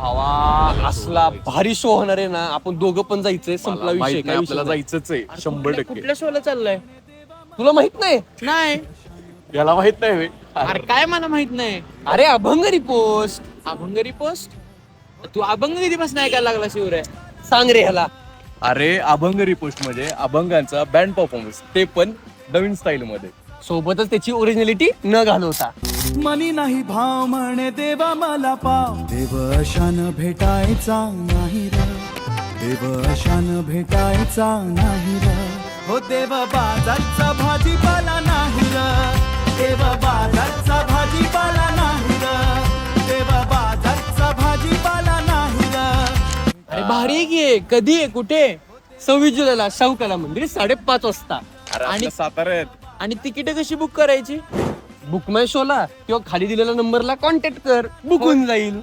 भावा असला भारी शो होणार आहे ना, आपण दोघं पण जायचंय. संपला विषय. काय आपल्याला जायचंच आहे 100%. कुठल्या शोला चाललाय? तुला माहित नाही? नाही. याला माहित नाही. अरे काय मला माहित नाही. अरे अभंगरी पोस्ट. अभंगरी पोस्ट? तू अभंग कधीपासून ऐकायला लागला शिवरे? सांग रे ह्याला. अरे अभंग रिपोस्ट म्हणजे अभंगांचा बँड परफॉर्मन्स, ते पण नवीन स्टाईल मध्ये. सोबतच त्याची ओरिजिनॅलिटी न घालवता. मनी नाही भाव म्हणे देवा मला पाव, देव अशान भेटायचा नाही र, देव अशान भेटायचा नाही र, हो देव बाजारचा भाजीपाला नाही र, देव बाजारचा भाजीपाला नाही र, देव बाजारचा भाजीपाला नाही र. अरे भारी घे. कधी आहे, कुठे? 26 जुलैला शाहू कला मंदिर 5:30 वाजता. अरे आणि- आपल्या साताऱ्यात. आणि तिकीट कशी बुक करायची? बुक माय शोला किंवा खाली दिलेल्या नंबरला कॉन्टॅक्ट कर, बुक होऊन जाईल.